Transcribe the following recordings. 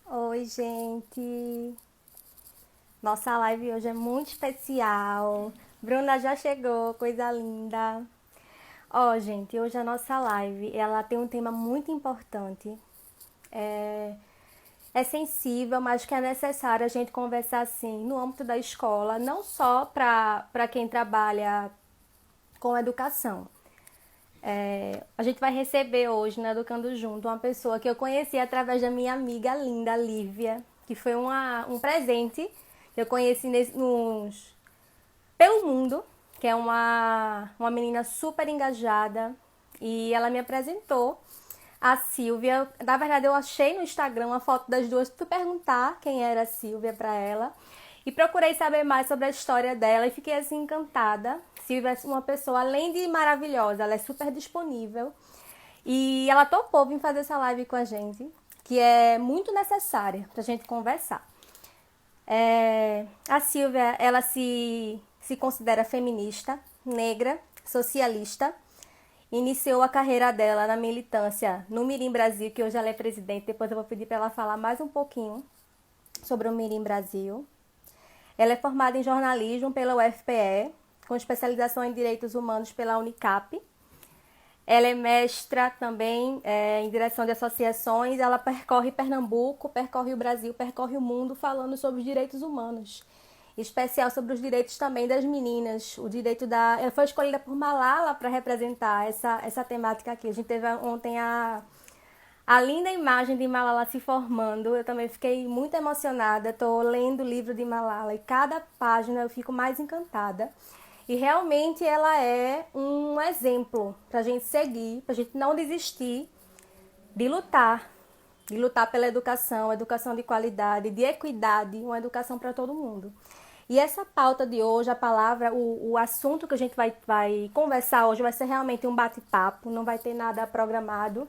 Oi, gente. Nossa live hoje é muito especial. Bruna já chegou, coisa linda. Ó, gente, hoje a nossa live, ela tem um tema muito importante. É, é sensível, mas que é necessário a gente conversar assim no âmbito da escola, não só para quem trabalha com educação. A gente vai receber hoje no Educando Junto uma pessoa que eu conheci através da minha amiga linda, Lívia, que foi um presente que eu conheci pelo mundo, que é uma menina super engajada. E ela me apresentou a Silvia. Na verdade, eu achei no Instagram uma foto das duas. Fui perguntar quem era a Silvia para ela. E procurei saber mais sobre a história dela e fiquei assim encantada. Silvia é uma pessoa, além de maravilhosa, ela é super disponível. E ela topou vir fazer essa live com a gente, que é muito necessária para a gente conversar. A Silvia, ela se considera feminista, negra, socialista. Iniciou a carreira dela na militância no Mirim Brasil, que hoje ela é presidente. Depois eu vou pedir para ela falar mais um pouquinho sobre o Mirim Brasil. Ela é formada em jornalismo pela UFPE, com especialização em direitos humanos pela Unicap. Ela é mestra também em direção de associações. Ela percorre Pernambuco, percorre o Brasil, percorre o mundo falando sobre os direitos humanos. Em especial sobre os direitos também das meninas. O direito da. Ela foi escolhida por Malala para representar essa temática aqui. A gente teve ontem a linda imagem de Malala se formando. Eu também fiquei muito emocionada. Estou lendo o livro de Malala e cada página eu fico mais encantada. E realmente ela é um exemplo para a gente seguir, para a gente não desistir de lutar. De lutar pela educação, educação de qualidade, de equidade, uma educação para todo mundo. E essa pauta de hoje, a palavra, o assunto que a gente vai conversar hoje vai ser realmente um bate-papo, não vai ter nada programado.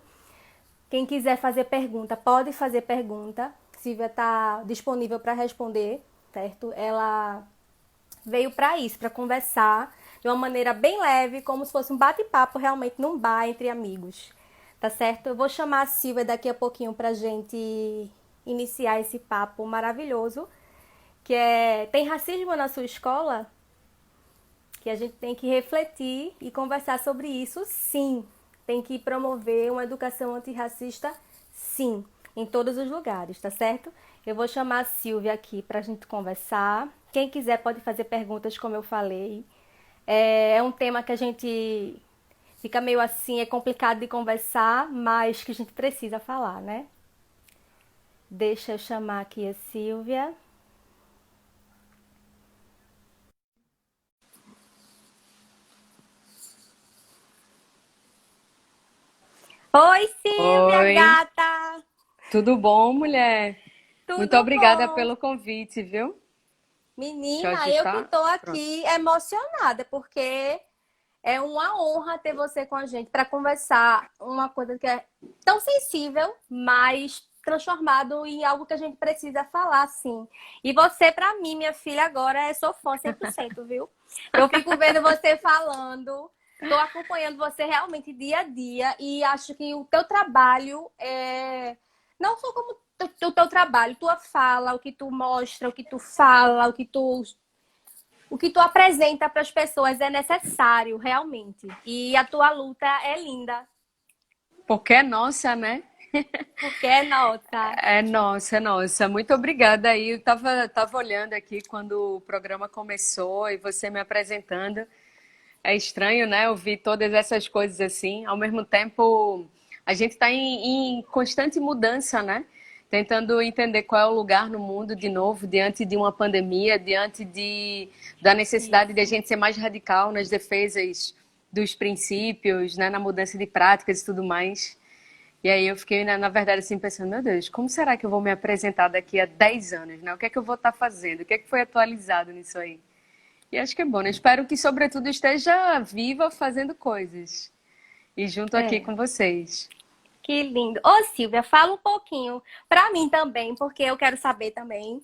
Quem quiser fazer pergunta, pode fazer pergunta. Silvia está disponível para responder, certo? Ela veio para isso, para conversar de uma maneira bem leve, como se fosse um bate-papo realmente num bar entre amigos. Tá certo? Eu vou chamar a Silvia daqui a pouquinho pra gente iniciar esse papo maravilhoso, que é tem racismo na sua escola? Que a gente tem que refletir e conversar sobre isso, sim. Tem que promover uma educação antirracista, sim, em todos os lugares, tá certo? Eu vou chamar a Silvia aqui para a gente conversar. Quem quiser pode fazer perguntas, como eu falei. É um tema que a gente fica meio assim, é complicado de conversar, mas que a gente precisa falar, né? Deixa eu chamar aqui a Silvia. Oi, Silvia, Oi, gata! tudo bom, mulher? Muito Tudo obrigada bom? pelo convite, viu? Deixa eu Menina, eu que ajustar. tô Pronto. aqui emocionada, porque é uma honra ter você com a gente para conversar uma coisa que é tão sensível, mas transformado em algo que a gente precisa falar, sim. E você, para mim, minha filha, agora é sou fã 100%, viu? Eu fico vendo você falando, tô acompanhando você realmente dia a dia e acho que o teu trabalho é não só como o teu trabalho, tua fala, o que tu mostra, o que tu fala, o que tu apresenta para as pessoas é necessário, realmente. E a tua luta é linda, Porque é nossa, né? porque é nossa. É nossa, é nossa. Muito obrigada aí. Eu tava olhando aqui quando o programa começou e você me apresentando. É estranho, né? Ouvir todas essas coisas assim. Ao mesmo tempo, a gente está em constante mudança, né? Tentando entender qual é o lugar no mundo de novo, diante de uma pandemia, da necessidade de a Isso. gente ser mais radical nas defesas dos princípios, né? Na mudança de práticas e tudo mais. E aí eu fiquei, na verdade, assim, pensando, meu Deus, como será que eu vou me apresentar daqui a 10 anos, né? O que é que eu vou estar fazendo? O que é que foi atualizado nisso aí? E acho que é bom, né? Espero que, sobretudo, esteja viva fazendo coisas. E junto aqui É. com vocês. Que lindo. Ô, Silvia, fala um pouquinho para mim também, porque eu quero saber também.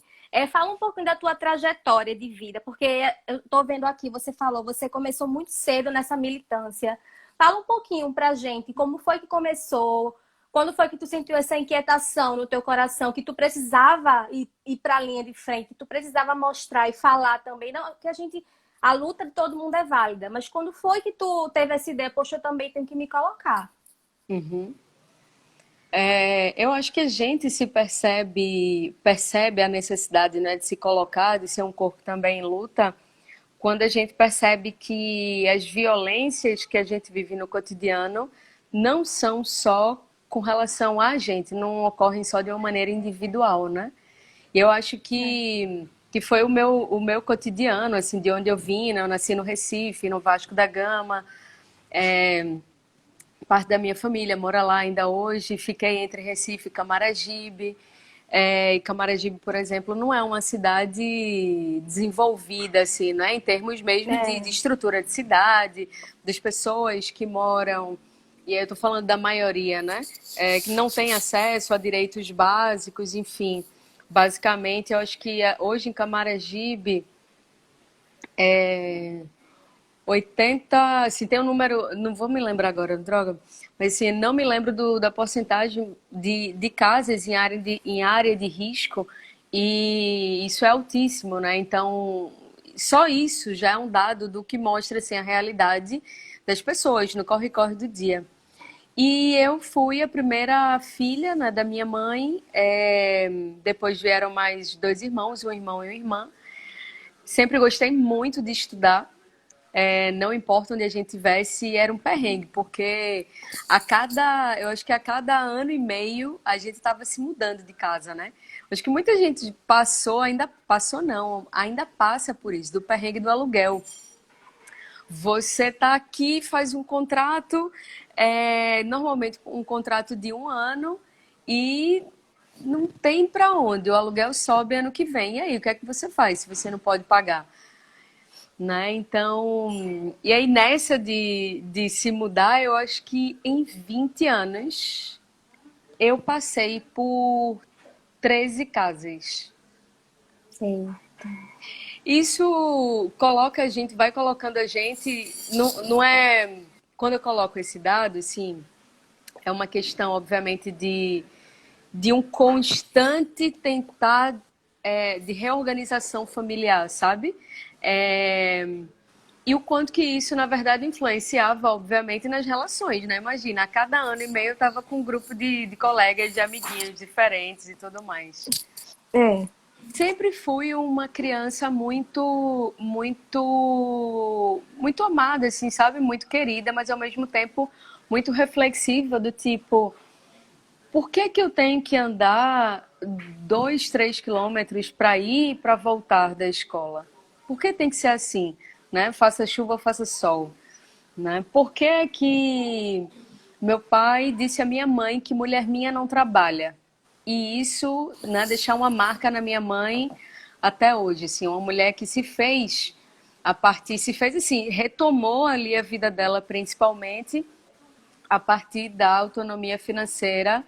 Fala um pouquinho da tua trajetória de vida, porque eu tô vendo aqui, você falou, você começou muito cedo nessa militância. Fala um pouquinho pra gente, como foi que começou, Quando foi que tu sentiu essa inquietação no teu coração, que tu precisava ir para a linha de frente, que tu precisava mostrar e falar também? Não, que a luta de todo mundo é válida, mas quando foi que tu teve essa ideia, poxa, eu também tenho que me colocar? Uhum. Eu acho que a gente se percebe a necessidade, né, de se colocar, de ser um corpo também em luta, quando a gente percebe que as violências que a gente vive no cotidiano não são só com relação a gente, não ocorrem só de uma maneira individual, né? E eu acho que foi o meu cotidiano, assim, de onde eu vim, né? Eu nasci no Recife, no Vasco da Gama, parte da minha família mora lá ainda hoje, fiquei entre Recife e Camaragibe. E Camaragibe, por exemplo, não é uma cidade desenvolvida, assim, né? Em termos mesmo de É, estrutura de cidade, das pessoas que moram, e aí eu estou falando da maioria, né? Que não tem acesso a direitos básicos, enfim. Basicamente, eu acho que hoje em Camaragibe, 80, se tem um número, não vou me lembrar agora, droga, mas assim, não me lembro da porcentagem de casas em área de risco, e isso é altíssimo, né? Então, só isso já é um dado do que mostra assim, a realidade das pessoas no corre-corre do dia. E eu fui a primeira filha, né, da minha mãe, depois vieram mais dois irmãos, um irmão e uma irmã. Sempre gostei muito de estudar, não importa onde a gente estivesse, era um perrengue, porque eu acho que a cada ano e meio a gente estava se mudando de casa, né? Acho que muita gente passou, ainda passou não, ainda passa por isso, do perrengue do aluguel. Você tá aqui, faz um contrato, normalmente um contrato de um ano, e não tem para onde, o aluguel sobe ano que vem, e aí o que é que você faz se você não pode pagar? Né? Então, e aí nessa de se mudar, eu acho que em 20 anos eu passei por 13 casas. sim. Isso coloca a gente, vai colocando a gente, não é, quando eu coloco esse dado, assim, é uma questão, obviamente, de um constante tentar de reorganização familiar, sabe? É, E o quanto que isso, na verdade, influenciava, obviamente, nas relações, né? Imagina, a cada ano e meio eu estava com um grupo de colegas, de amiguinhos diferentes e tudo mais. É. Sempre fui uma criança muito, muito, muito amada, assim, sabe? Muito querida, mas ao mesmo tempo muito reflexiva, do tipo, por que que eu tenho que andar 2, 3 quilômetros para ir e para voltar da escola? Por que tem que ser assim, né? Faça chuva, faça sol, né? Por que que meu pai disse à minha mãe que mulher minha não trabalha? E isso, né, deixar uma marca na minha mãe até hoje, assim, uma mulher que se fez assim, retomou ali a vida dela principalmente a partir da autonomia financeira,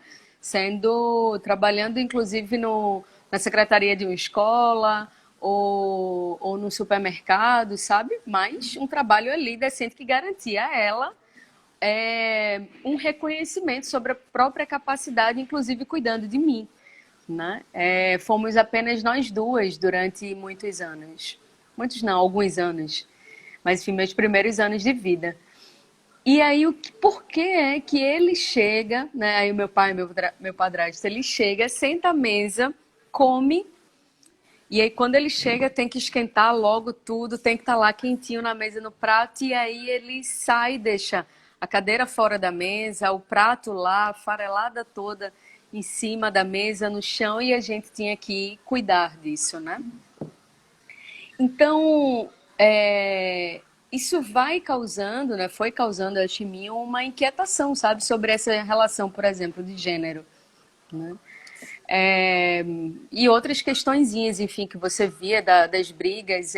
trabalhando inclusive na secretaria de uma escola ou no supermercado, sabe? Mas um trabalho ali decente que garantia a ela um reconhecimento sobre a própria capacidade, inclusive cuidando de mim. Né? Fomos apenas nós duas durante muitos anos. Muitos não, alguns anos. Mas, enfim, meus primeiros anos de vida. E aí, por que é que ele chega, né? Aí o meu pai, meu padrasto, ele chega, senta à mesa, come, e aí quando ele chega tem que esquentar logo tudo, tem que estar lá quentinho na mesa no prato, e aí ele sai, deixa a cadeira fora da mesa, o prato lá, a farelada toda em cima da mesa, no chão, e a gente tinha que cuidar disso, né? Então, isso vai causando, né, foi causando, acho, em mim uma inquietação, sabe, sobre essa relação, por exemplo, de gênero, né? E outras questõezinhas, enfim, que você via das brigas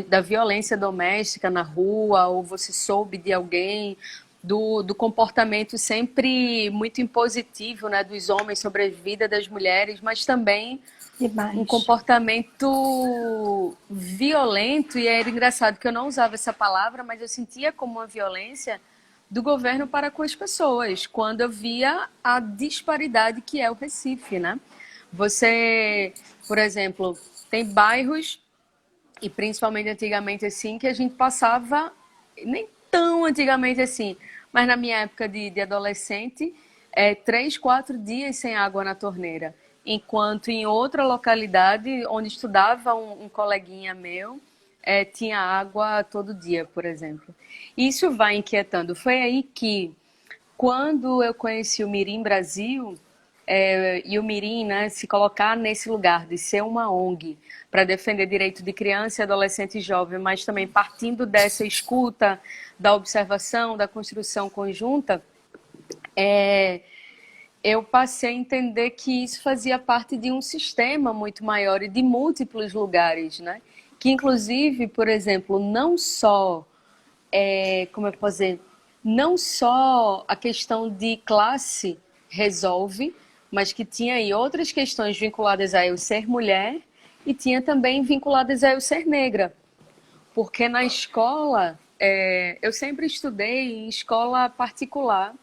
da violência doméstica na rua, ou você soube de alguém, do comportamento sempre muito impositivo, né, dos homens sobre a vida das mulheres, mas também um Demais. comportamento violento, e era engraçado que eu não usava essa palavra, mas eu sentia como uma violência do governo para com as pessoas, quando eu via a disparidade que é o Recife, né? Você, por exemplo, tem bairros, e principalmente antigamente assim, que a gente passava, nem tão antigamente assim, mas na minha época de adolescente, 3, 4 dias sem água na torneira. Enquanto em outra localidade, onde estudava um coleguinha meu, tinha água todo dia, por exemplo. Isso vai inquietando. Foi aí que, quando eu conheci o Mirim Brasil, e o Mirim, né, se colocar nesse lugar de ser uma ONG para defender direito de criança, adolescente e jovem, mas também partindo dessa escuta, da observação, da construção conjunta, eu passei a entender que isso fazia parte de um sistema muito maior e de múltiplos lugares, né? Que inclusive, por exemplo, não só como eu posso dizer, não só a questão de classe resolve, mas que tinha aí outras questões vinculadas a eu ser mulher e tinha também vinculadas a eu ser negra. Porque na escola, eu sempre estudei em escola particular,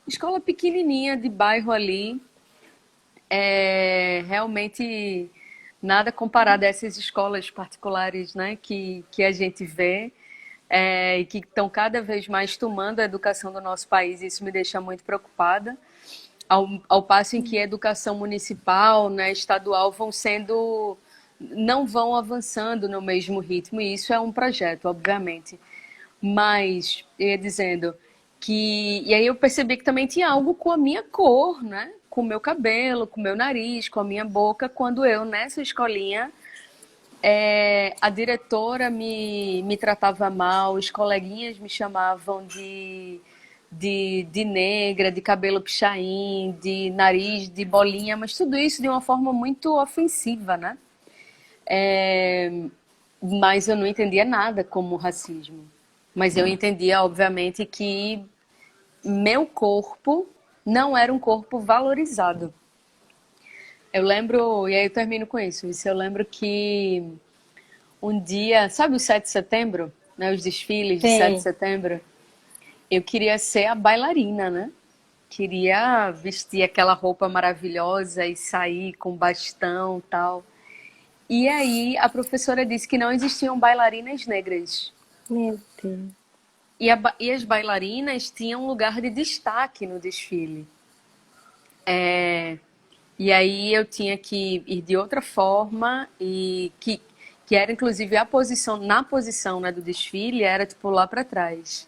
escola pequenininha de bairro ali, realmente nada comparado a essas escolas particulares, né, que a gente vê, e que estão cada vez mais tomando a educação do nosso país. Isso me deixa muito preocupada, ao passo em que a educação municipal, né, estadual, não vão avançando no mesmo ritmo, e isso é um projeto, obviamente. Mas, eu ia dizendo que... E aí eu percebi que também tinha algo com a minha cor, né? Com o meu cabelo, com o meu nariz, com a minha boca, quando eu, nessa escolinha, a diretora me tratava mal, os coleguinhas me chamavam de negra, de cabelo pichain, de nariz, de bolinha, mas tudo isso de uma forma muito ofensiva, né? Mas eu não entendia nada como racismo. Mas eu entendia, obviamente, que meu corpo não era um corpo valorizado. Eu lembro, e aí eu termino com isso, eu lembro que um dia, sabe o 7 de setembro? Né, os desfiles de 7 de Sim. setembro? Eu queria ser a bailarina, né? Queria vestir aquela roupa maravilhosa e sair com bastão e tal. E aí a professora disse que não existiam bailarinas negras. Meu Deus. E as bailarinas tinham um lugar de destaque no desfile. E aí eu tinha que ir de outra forma, e que era inclusive a posição, na posição, né, do desfile, era tipo lá para trás.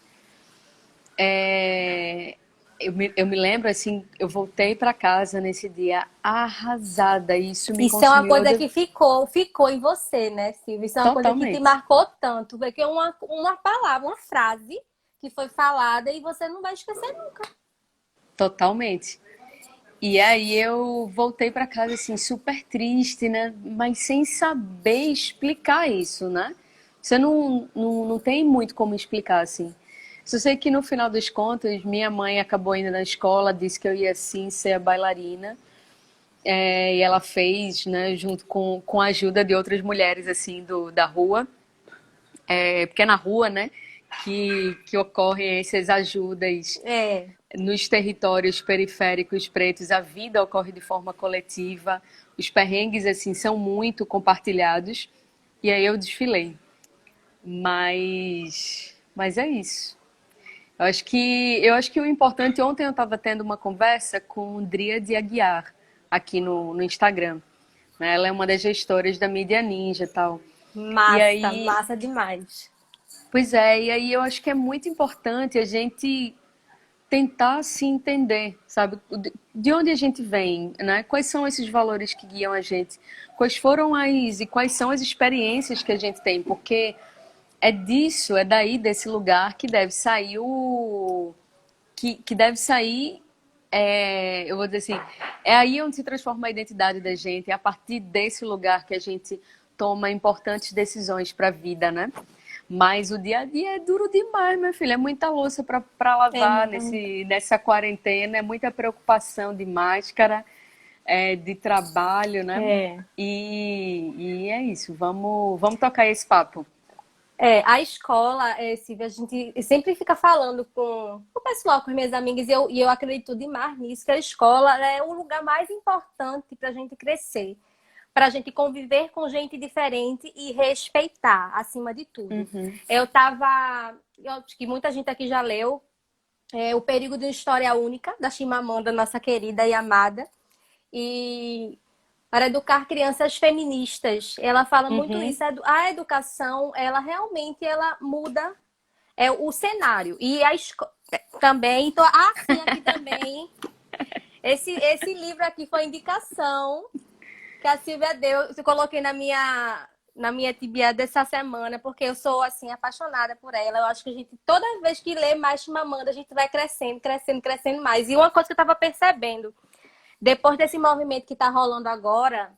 Eu me lembro assim, eu voltei para casa nesse dia arrasada, e isso me Isso é uma consumiu coisa que ficou em você, né, Silvia? Isso é uma coisa que te totalmente. marcou tanto. Porque uma palavra, uma frase que foi falada e você não vai esquecer nunca. Totalmente. E aí eu voltei para casa assim super triste, né? Mas sem saber explicar isso, né? Você não tem muito como explicar assim. Só sei que no final das contas, minha mãe acabou indo na escola, disse que eu ia sim ser a bailarina. E ela fez, né, junto com a ajuda de outras mulheres assim da rua, porque é na rua, né, que ocorrem essas ajudas É. nos territórios periféricos pretos. A vida ocorre de forma coletiva, os perrengues assim são muito compartilhados, e aí eu desfilei. Mas é isso. Eu acho que o importante, ontem eu estava tendo uma conversa com Dríade Aguiar aqui no Instagram, né? Ela é uma das gestoras da Mídia Ninja e tal. E Massa, aí, massa demais. pois é, e aí eu acho que é muito importante a gente tentar se entender, sabe? De onde a gente vem, né? Quais são esses valores que guiam a gente? Quais foram e quais são as experiências que a gente tem? Porque é daí, desse lugar que deve sair que deve sair, eu vou dizer assim, é aí onde se transforma a identidade da gente, é a partir desse lugar que a gente toma importantes decisões para a vida, né? Mas o dia a dia é duro demais, meu filho. É muita louça para É lavar muito. nessa quarentena, é muita preocupação de máscara, de trabalho, né? É. E é isso. Vamos tocar esse papo. A escola, Silvia, a gente sempre fica falando com o pessoal, com as minhas amigas, e eu acredito demais nisso, que a escola é o lugar mais importante para a gente crescer, para a gente conviver com gente diferente e respeitar, acima de tudo. Uhum. Eu acho que muita gente aqui já leu O Perigo de uma História Única, da Chimamanda, nossa querida e amada, e para educar crianças feministas. Ela fala muito Uhum. isso. A educação, ela realmente ela muda o cenário. E a escola também. Então, sim, aqui também. Esse livro aqui foi indicação que a Silvia deu. Eu coloquei na minha tibia dessa semana, porque eu sou, assim, apaixonada por ela. Eu acho que a gente, toda vez que lê mais Chimamanda, a gente vai crescendo, crescendo, crescendo mais. E uma coisa que eu estava percebendo, depois desse movimento que está rolando agora,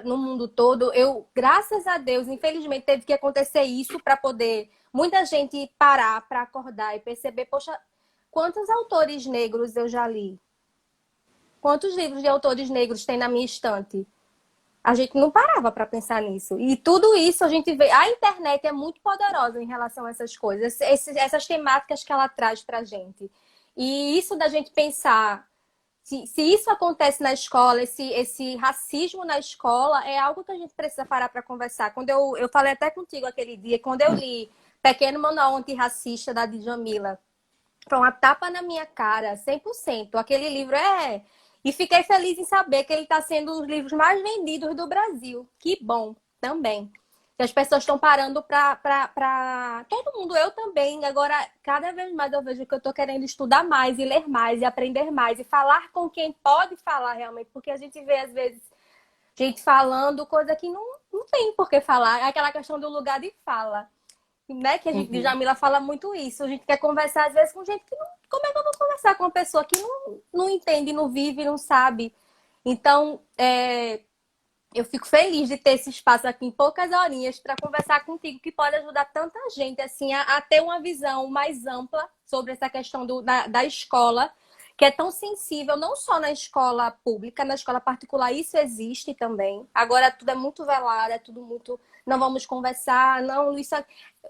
no mundo todo, graças a Deus, infelizmente teve que acontecer isso para poder muita gente parar para acordar e perceber, poxa, quantos autores negros eu já li? Quantos livros de autores negros tem na minha estante? A gente não parava para pensar nisso. E tudo isso a gente vê. A internet é muito poderosa em relação a essas coisas, essas temáticas que ela traz para a gente. E isso da gente pensar se isso acontece na escola, esse racismo na escola, é algo que a gente precisa parar para conversar. Quando eu falei até contigo aquele dia, quando eu li Pequeno Manual Antirracista, da Djamila, foi uma tapa na minha cara, 100%. Aquele livro é... E fiquei feliz em saber que ele está sendo um dos livros mais vendidos do Brasil. Que bom, também. Que as pessoas estão parando para... Todo mundo, eu também. Agora, cada vez mais eu vejo que eu estou querendo estudar mais e ler mais e aprender mais e falar com quem pode falar realmente. Porque a gente vê, às vezes, gente falando coisa que não tem por que falar. É aquela questão do lugar de fala, né? Que a gente, Uhum. Jamila fala muito isso. A gente quer conversar, às vezes, com gente que não... Como é que eu vou conversar com uma pessoa que não entende, não vive, não sabe? Então, eu fico feliz de ter esse espaço aqui em poucas horinhas para conversar contigo, que pode ajudar tanta gente assim a ter uma visão mais ampla sobre essa questão da escola, que é tão sensível, não só na escola pública, na escola particular, isso existe também. Agora tudo é muito velado, é tudo muito. Não vamos conversar, não, isso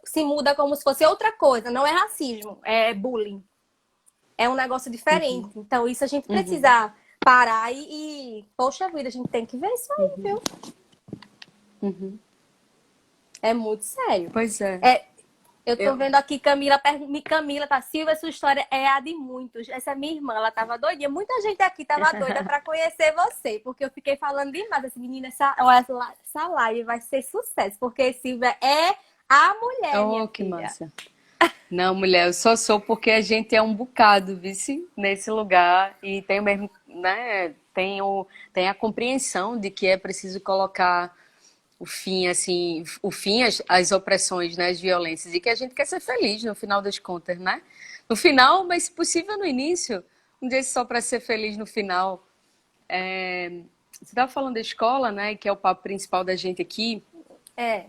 se muda como se fosse outra coisa, não é racismo, é bullying. É um negócio diferente. Uhum. Então, isso a gente Uhum. precisa parar poxa vida, a gente tem que ver isso aí, viu? Uhum. É muito sério. Pois é. É, eu tô Eu... vendo aqui Camila, tá? Silvia, sua história é a de muitos. Essa é minha irmã, ela tava doidinha. Muita gente aqui tava doida para conhecer você, porque eu fiquei falando demais. Essa menina, essa live vai ser sucesso, porque Silvia é a mulher, minha Oh, que filha. massa. Não, mulher, eu só sou porque a gente é um bocado, vice, nesse lugar e tem mesmo, né, tem a compreensão de que é preciso colocar o fim, assim, o fim às opressões, né, às violências e que a gente quer ser feliz no final das contas, né? No final, mas se possível no início, um dia só para ser feliz no final. Você estava falando da escola, né, que é o papo principal da gente aqui. É.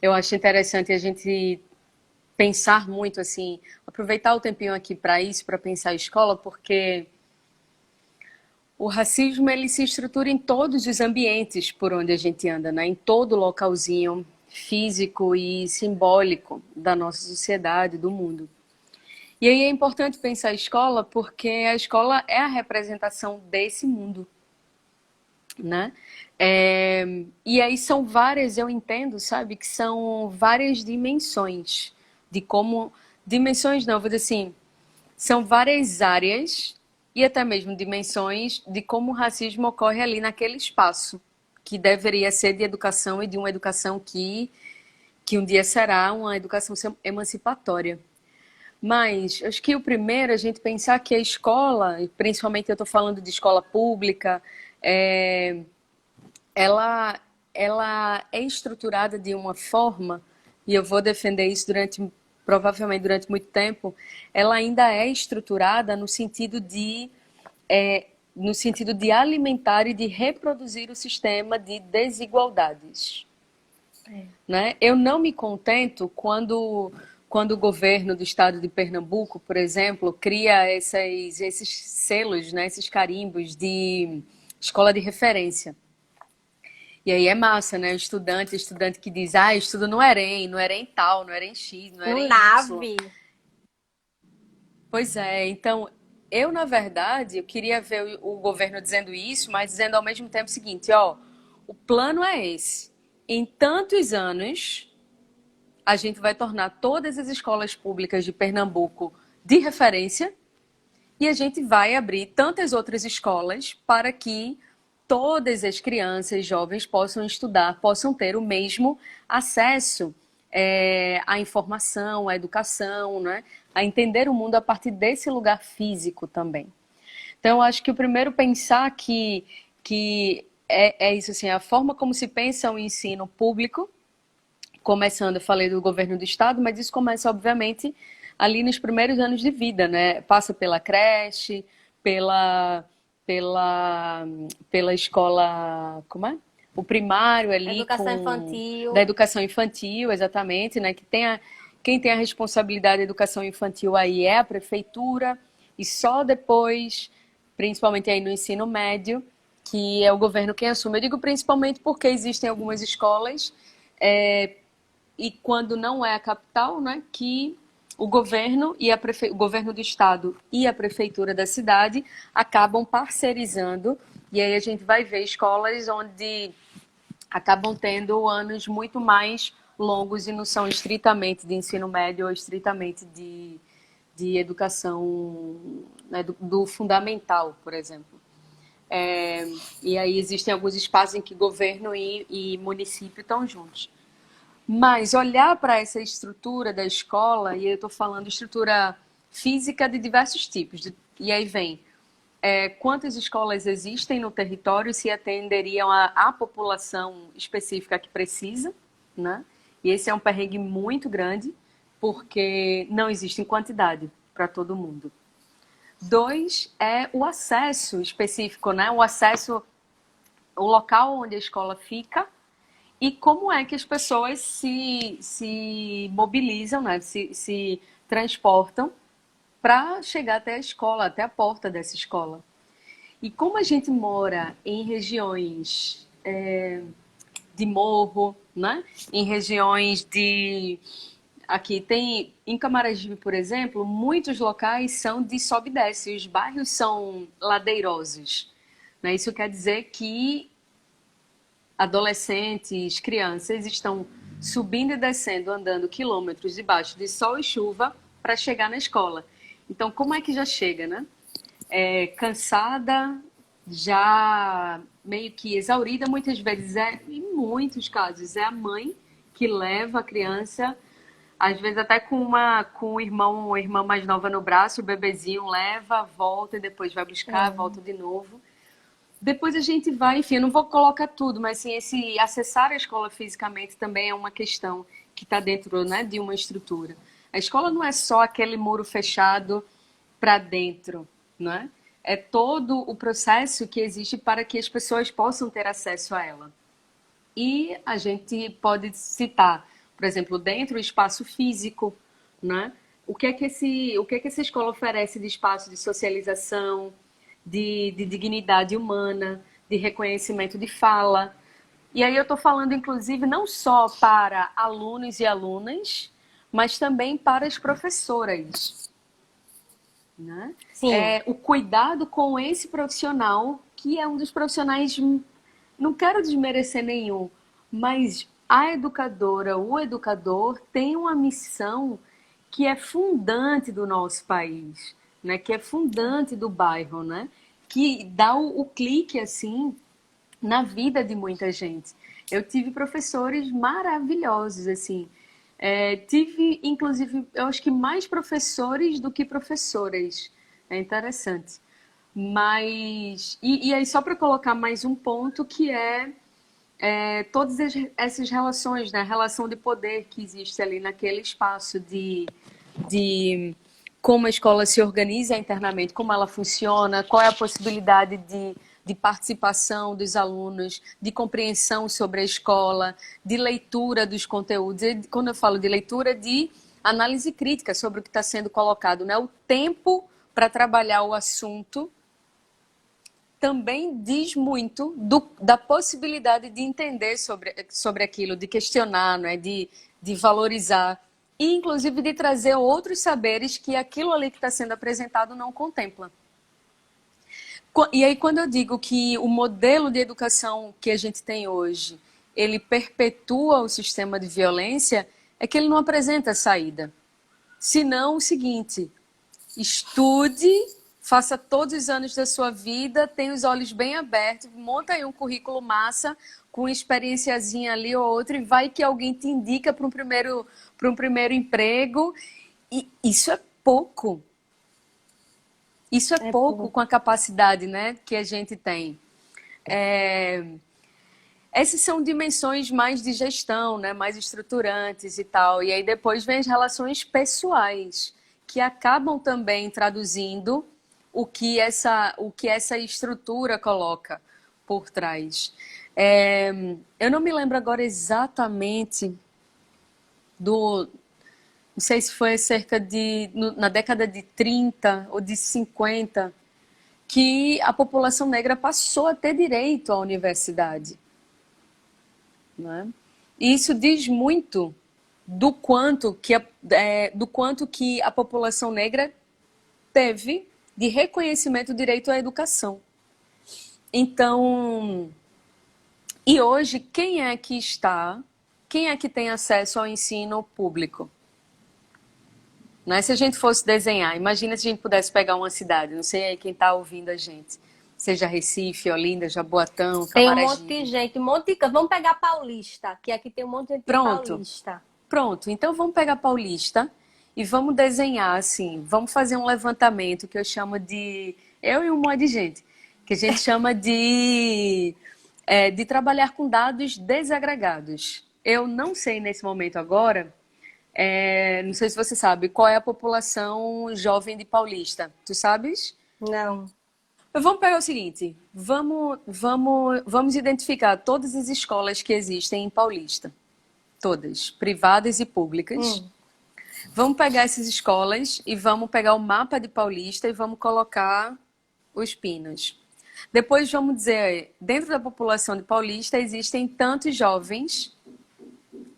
Eu acho interessante a gente pensar muito assim, aproveitar o tempinho aqui para isso, para pensar a escola, porque o racismo ele se estrutura em todos os ambientes por onde a gente anda, né? Em todo localzinho físico e simbólico da nossa sociedade, do mundo. E aí é importante pensar a escola porque a escola é a representação desse mundo, né? E aí são várias, eu entendo, sabe, que são várias dimensões de como... Dimensões não, vou dizer assim, são várias áreas e até mesmo dimensões de como o racismo ocorre ali naquele espaço, que deveria ser de educação e de uma educação que um dia será uma educação emancipatória. Mas acho que o primeiro é a gente pensar que a escola, e principalmente eu estou falando de escola pública, é, ela é estruturada de uma forma, e eu vou defender isso provavelmente durante muito tempo, ela ainda é estruturada no sentido de alimentar e de reproduzir o sistema de desigualdades. Né? Eu não me contento quando o governo do estado de Pernambuco, por exemplo, cria esses selos, né, esses carimbos de escola de referência. E aí é massa, né? O estudante que diz, ah, eu estudo no Erém tal, no Erém X, no No Erém Y. nave. Pois é, então eu, na verdade, eu queria ver o governo dizendo isso, mas dizendo ao mesmo tempo o seguinte, ó, o plano é esse. Em tantos anos, a gente vai tornar todas as escolas públicas de Pernambuco de referência e a gente vai abrir tantas outras escolas para que todas as crianças e jovens possam estudar, possam ter o mesmo acesso à informação, à educação, né? A entender o mundo a partir desse lugar físico também. Então, eu acho que o primeiro pensar que é isso, assim, a forma como se pensa o ensino público, começando, eu falei do governo do estado, mas isso começa, obviamente, ali nos primeiros anos de vida, né? Passa pela creche, pela, pela, pela escola, como é? O primário ali Educação com da infantil. educação infantil, exatamente, né? Quem tem a responsabilidade da educação infantil aí é a prefeitura, e só depois, principalmente aí no ensino médio, que é o governo quem assume. Eu digo principalmente porque existem algumas escolas é, e quando não é a capital, né, que o governo o governo do estado e a prefeitura da cidade acabam parcerizando e aí a gente vai ver escolas onde acabam tendo anos muito mais longos e não são estritamente de ensino médio ou estritamente de educação, né, do fundamental, por exemplo. E aí existem alguns espaços em que governo e município estão juntos. Mas olhar para essa estrutura da escola, e eu estou falando estrutura física de diversos tipos, e aí vem quantas escolas existem no território se atenderiam à população específica que precisa, né? E esse é um perrengue muito grande, porque não existe em quantidade para todo mundo. Dois é o acesso específico, né? O acesso, o local onde a escola fica e como é que as pessoas se mobilizam, né? Se transportam para chegar até a escola, até a porta dessa escola. E como a gente mora em regiões de morro, né? Em regiões de... Aqui tem, em Camaragibe, por exemplo, muitos locais são de sobe e desce, os bairros são ladeirosos. Né? Isso quer dizer que adolescentes, crianças estão subindo e descendo, andando quilômetros debaixo de sol e chuva para chegar na escola. Então, como é que já chega, né? Cansada, já meio que exaurida, muitas vezes em muitos casos, é a mãe que leva a criança, às vezes até com uma irmã mais nova no braço, o bebezinho leva, volta e depois vai buscar, volta de novo. Depois a gente vai, enfim, eu não vou colocar tudo, mas assim, esse acessar a escola fisicamente também é uma questão que está dentro, né, de uma estrutura. A escola não é só aquele muro fechado para dentro, né? É todo o processo que existe para que as pessoas possam ter acesso a ela. E a gente pode citar, por exemplo, dentro do espaço físico, né? O que é que essa escola oferece de espaço de socialização, de dignidade humana, de reconhecimento de fala. E aí eu estou falando, inclusive, não só para alunos e alunas, mas também para as professoras. Né? Sim. O cuidado com esse profissional, que é um dos profissionais, não quero desmerecer nenhum, mas a educadora, o educador tem uma missão que é fundante do nosso país, né? Que é fundante do bairro, né? Que dá o clique assim na vida de muita gente. Eu tive professores maravilhosos, assim. Tive, inclusive, eu acho que mais professores do que professoras. É interessante. Mas, e aí só para colocar mais um ponto que todas essas relações, né? A relação de poder que existe ali naquele espaço de como a escola se organiza internamente, como ela funciona, qual é a possibilidade de participação dos alunos, de compreensão sobre a escola, de leitura dos conteúdos. E quando eu falo de leitura, de análise crítica sobre o que está sendo colocado, né? O tempo para trabalhar o assunto também diz muito da possibilidade de entender sobre aquilo, de questionar, não é? De valorizar e, inclusive, de trazer outros saberes que aquilo ali que está sendo apresentado não contempla. E aí, quando eu digo que o modelo de educação que a gente tem hoje, ele perpetua o sistema de violência, é que ele não apresenta saída. Senão o seguinte, estude, faça todos os anos da sua vida, tenha os olhos bem abertos, monta aí um currículo massa, com uma experienciazinha ali ou outra, e vai que alguém te indica para um primeiro emprego. E isso é pouco. Isso é pouco com a capacidade, né, que a gente tem. Essas são dimensões mais de gestão, né, mais estruturantes e tal. E aí depois vem as relações pessoais, que acabam também traduzindo o que essa estrutura coloca por trás. Eu não me lembro agora exatamente do... Não sei se foi na década de 30 ou de 50, que a população negra passou a ter direito à universidade. Né? E isso diz muito do quanto que a população negra teve de reconhecimento do direito à educação. Então, e hoje, quem é que tem acesso ao ensino público? Né? Se a gente fosse desenhar, imagina se a gente pudesse pegar uma cidade, não sei aí quem está ouvindo a gente, seja Recife, Olinda, Jaboatão, Tem um Camaragibe. monte de gente, um monte de... Vamos pegar Paulista, que aqui tem um monte de gente de Paulista. Pronto, então vamos pegar Paulista e vamos desenhar assim, vamos fazer um levantamento que eu chamo de... Eu e um monte de gente, que a gente chama de trabalhar com dados desagregados. Eu não sei nesse momento agora... não sei se você sabe, qual é a população jovem de Paulista? Tu sabes? Não. Vamos pegar o seguinte, vamos identificar todas as escolas que existem em Paulista. Todas, privadas e públicas. Vamos pegar essas escolas e vamos pegar o mapa de Paulista e vamos colocar os pinos. Depois vamos dizer, dentro da população de Paulista existem tantos jovens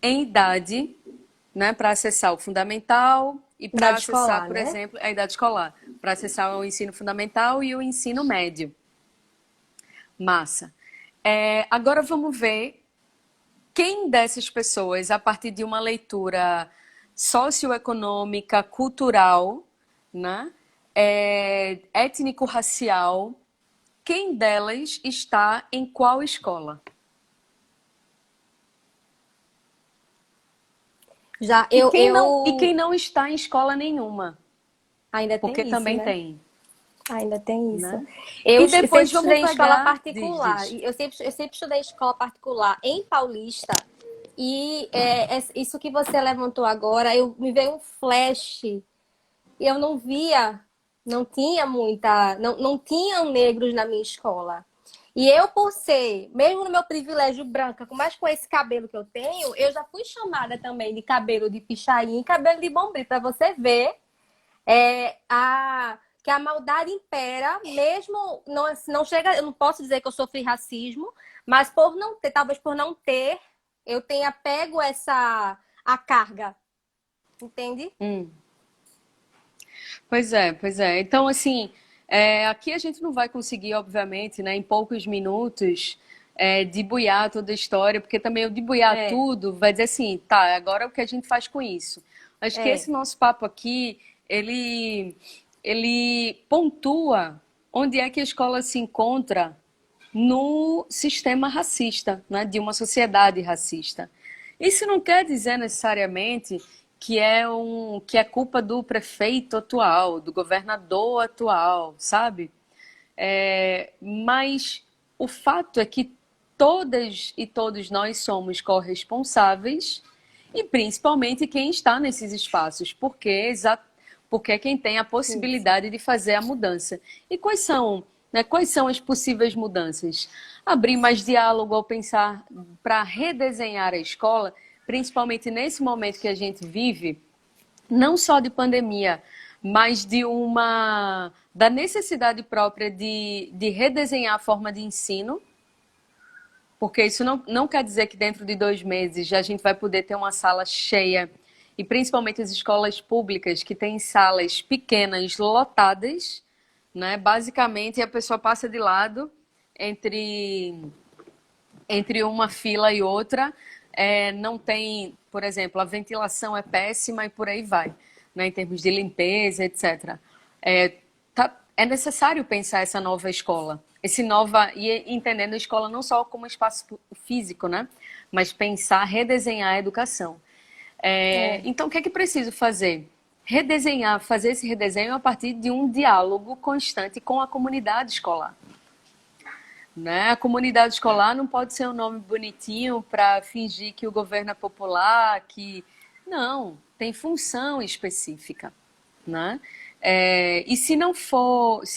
em idade... Né, para acessar o fundamental e para acessar, escolar, por exemplo, a idade escolar, para acessar o ensino fundamental e o ensino médio. Massa. Agora vamos ver quem dessas pessoas, a partir de uma leitura socioeconômica, cultural, né, étnico-racial, quem delas está em qual escola? E quem não está em escola nenhuma. Ainda tem porque isso, também né? tem. Ainda tem isso. Né? Eu sempre estudei em escola particular. Diz. Eu sempre estudei em escola particular em Paulista. E isso que você levantou agora, me veio um flash. E eu não via, não tinha não tinham negros na minha escola. E eu, por ser, mesmo no meu privilégio branca, mas com esse cabelo que eu tenho, eu já fui chamada também de cabelo de pichain, cabelo de bombril, para você ver que a maldade impera, mesmo não chega, eu não posso dizer que eu sofri racismo, mas talvez por não ter, eu tenha pego a carga, entende? Pois é. Então, assim, aqui a gente não vai conseguir, obviamente, né, em poucos minutos, debuiar toda a história, porque também o debuiar tudo vai dizer assim, tá, agora o que a gente faz com isso? Acho que esse nosso papo aqui, ele pontua onde é que a escola se encontra no sistema racista, né, de uma sociedade racista. Isso não quer dizer necessariamente que é culpa do prefeito atual, do governador atual, sabe? Mas o fato é que todas e todos nós somos corresponsáveis e principalmente quem está nesses espaços, porque é quem tem a possibilidade de fazer a mudança. E quais são as possíveis mudanças? Abrir mais diálogo ao pensar para redesenhar a escola, principalmente nesse momento que a gente vive, não só de pandemia, mas da necessidade própria de redesenhar a forma de ensino, porque isso não quer dizer que dentro de 2 meses já a gente vai poder ter uma sala cheia, e principalmente as escolas públicas que têm salas pequenas, lotadas, né? Basicamente a pessoa passa de lado entre uma fila e outra, não tem, por exemplo, a ventilação é péssima e por aí vai, né, em termos de limpeza, etc. É necessário pensar essa nova escola, e entendendo a escola não só como espaço físico, né, mas pensar, redesenhar a educação. Então, o que é que preciso fazer? Fazer esse redesenho a partir de um diálogo constante com a comunidade escolar. Né? A comunidade escolar não pode ser um nome bonitinho para fingir que o governo é popular, que não, tem função específica, né? E se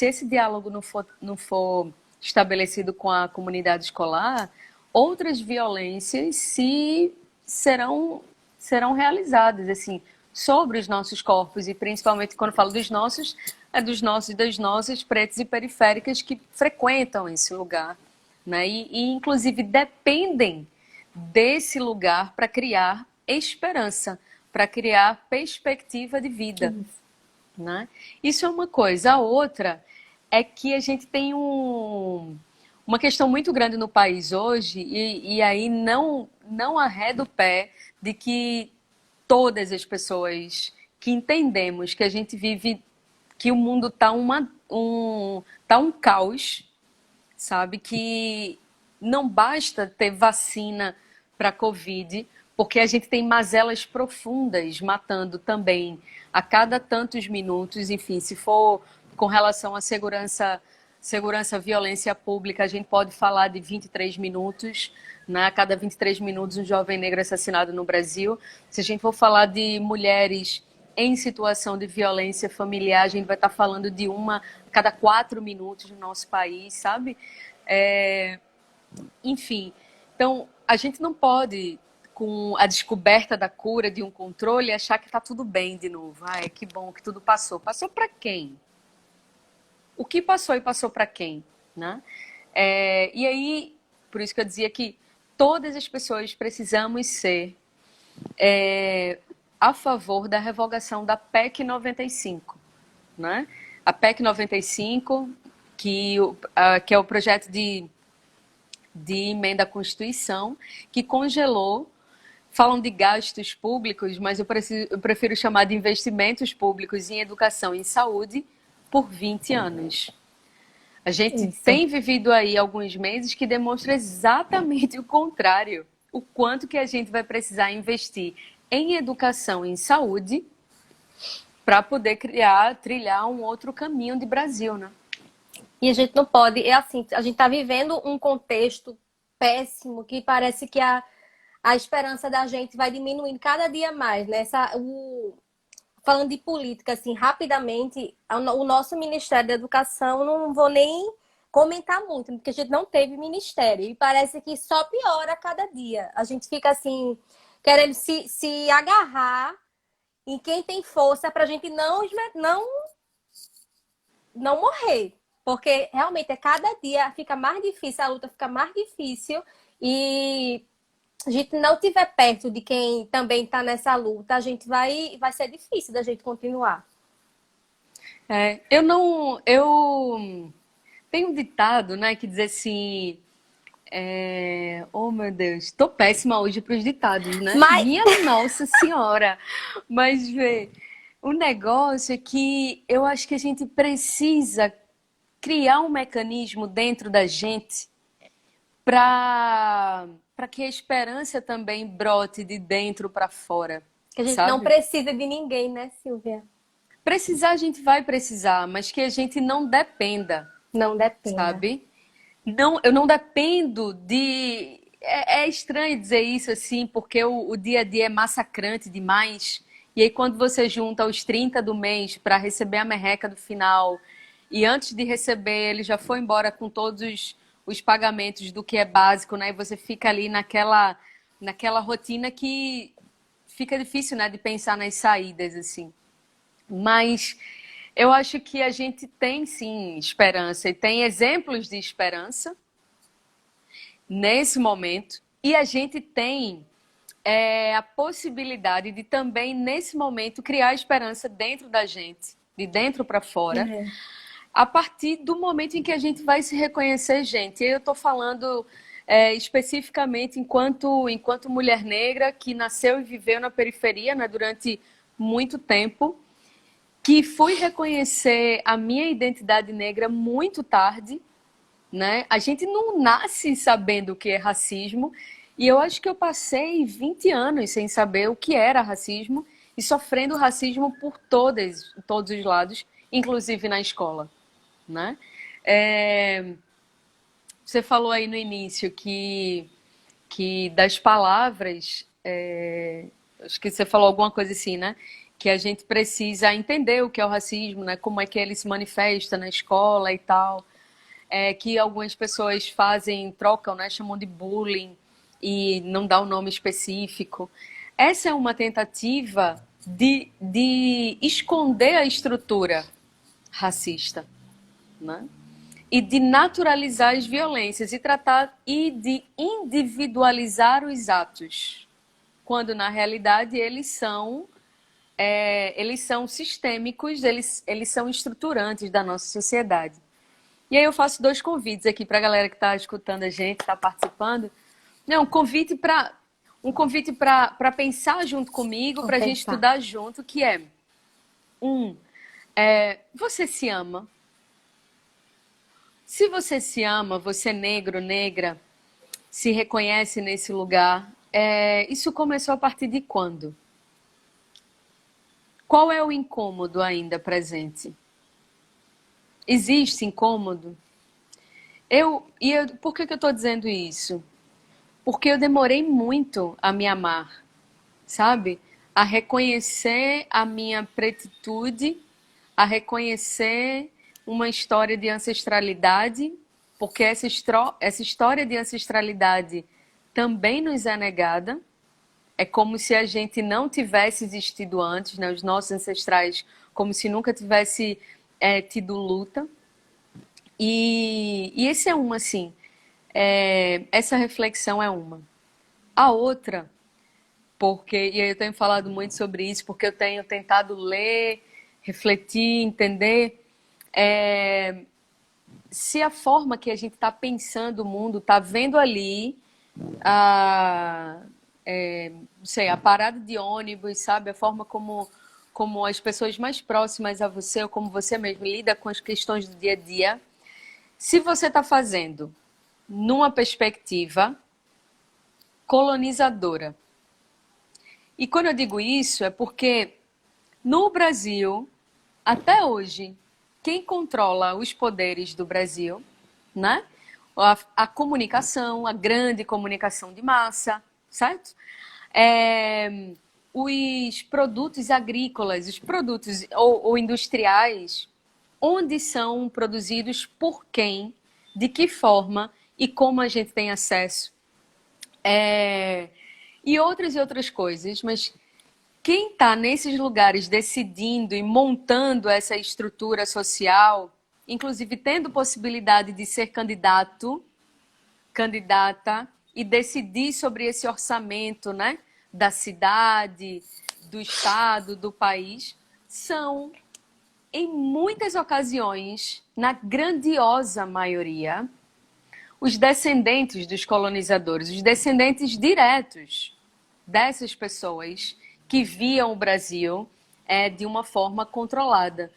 esse diálogo não for estabelecido com a comunidade escolar, outras violências serão realizadas, assim, sobre os nossos corpos, e principalmente quando falo dos nossos, dos nossos e das nossas pretas e periféricas que frequentam esse lugar, né? E inclusive dependem desse lugar para criar esperança, para criar perspectiva de vida, né? Isso é uma coisa. A outra é que a gente tem uma questão muito grande no país hoje, e aí não arreda o pé de que todas as pessoas que entendemos que a gente vive, que o mundo está um caos, sabe? Que não basta ter vacina para a Covid, porque a gente tem mazelas profundas matando também a cada tantos minutos. Enfim, se for com relação à segurança, violência pública, a gente pode falar de 23 minutos, né? A cada 23 minutos um jovem negro assassinado no Brasil. Se a gente for falar de mulheres em situação de violência familiar, a gente vai estar falando de uma a cada 4 minutos no nosso país, sabe? Enfim, então a gente não pode, com a descoberta da cura, de um controle, achar que está tudo bem de novo. Ai, que bom que tudo passou. Passou para quem? O que passou e passou para quem? Né? E aí, por isso que eu dizia que todas as pessoas precisamos ser a favor da revogação da PEC 95. Né? A PEC 95, que é o projeto de emenda à Constituição, que congelou, falam de gastos públicos, mas eu prefiro chamar de investimentos públicos em educação e em saúde por 20 anos. A gente tem vivido aí alguns meses que demonstram exatamente o contrário. O quanto que a gente vai precisar investir em educação e em saúde para poder trilhar um outro caminho de Brasil, né? E a gente não pode, assim, a gente está vivendo um contexto péssimo que parece que a esperança da gente vai diminuindo cada dia mais, né? Falando de política, assim, rapidamente, o nosso Ministério da Educação, não vou nem comentar muito, porque a gente não teve ministério. E parece que só piora a cada dia. A gente fica, assim, querendo se agarrar em quem tem força para a gente não morrer. Porque realmente cada dia fica mais difícil, a luta fica mais difícil. E a gente não estiver perto de quem também está nessa luta, a gente vai ser difícil da gente continuar. Eu tenho um ditado, né, que diz assim, oh meu Deus, tô péssima hoje para os ditados, né? Minha Nossa Senhora! Mas vê, o negócio é que eu acho que a gente precisa criar um mecanismo dentro da gente para que a esperança também brote de dentro para fora. Que a gente sabe? não precisa de ninguém, né, Silvia? Precisar a gente vai precisar, mas que a gente não dependa. Não dependa. Sabe? Não, eu não dependo de... É estranho dizer isso assim, porque o dia a dia é massacrante demais. E aí quando você junta os 30 do mês para receber a merreca do final, e antes de receber ele já foi embora com todos os pagamentos do que é básico, né? E você fica ali naquela rotina que fica difícil, né? De pensar nas saídas, assim. Mas Eu acho que a gente tem sim esperança e tem exemplos de esperança nesse momento. E a gente tem a possibilidade de também, nesse momento, criar esperança dentro da gente, de dentro para fora, É. a partir do momento em que a gente vai se reconhecer gente. Eu estou falando especificamente enquanto mulher negra que nasceu e viveu na periferia, né, durante muito tempo, que fui reconhecer a minha identidade negra muito tarde, né? A gente não nasce sabendo o que é racismo, e eu acho que eu passei 20 anos sem saber o que era racismo e sofrendo racismo por todos os lados, inclusive na escola, né? É, você falou aí no início que das palavras, acho que você falou alguma coisa assim, né? Que a gente precisa entender o que é o racismo, né? Como é que ele se manifesta na escola e tal. Que algumas pessoas fazem, trocam, né? Chamam de bullying e não dá um nome específico. Essa é uma tentativa de esconder a estrutura racista, né? E de naturalizar as violências e tratar e de individualizar os atos, quando na realidade eles são sistêmicos, eles são estruturantes da nossa sociedade. E aí eu faço dois convites aqui para a galera que está escutando a gente, está participando. Não, um convite para pensar junto comigo, Vamos para a gente pensar. estudar junto, que é um, você se ama? Se você se ama, você negro, negra, se reconhece nesse lugar, isso começou a partir de quando? Qual é o incômodo ainda presente? Existe incômodo? Por que eu estou dizendo isso? Porque eu demorei muito a me amar, sabe? A reconhecer a minha pretitude, a reconhecer uma história de ancestralidade, porque essa história de ancestralidade também nos é negada. É como se a gente não tivesse existido antes, né? Os nossos ancestrais, como se nunca tivesse tido luta. E esse é uma, assim, essa reflexão é uma. A outra, e aí eu tenho falado muito sobre isso, porque eu tenho tentado ler, refletir, entender se a forma que a gente está pensando o mundo, está vendo ali a, não sei, a parada de ônibus, sabe? A forma como as pessoas mais próximas a você, ou como você mesmo lida com as questões do dia a dia. Se você está fazendo numa perspectiva colonizadora. E quando eu digo isso, é porque no Brasil, até hoje, quem controla os poderes do Brasil, né? A comunicação, a grande comunicação de massa, certo? Os produtos agrícolas, os produtos ou industriais, onde são produzidos, por quem, de que forma e como a gente tem acesso. E outras coisas, mas quem está nesses lugares decidindo e montando essa estrutura social, inclusive tendo possibilidade de ser candidato, candidata e decidir sobre esse orçamento, né, da cidade, do estado, do país, são, em muitas ocasiões, na grandiosa maioria, os descendentes dos colonizadores, os descendentes diretos dessas pessoas que viam o Brasil de uma forma controlada.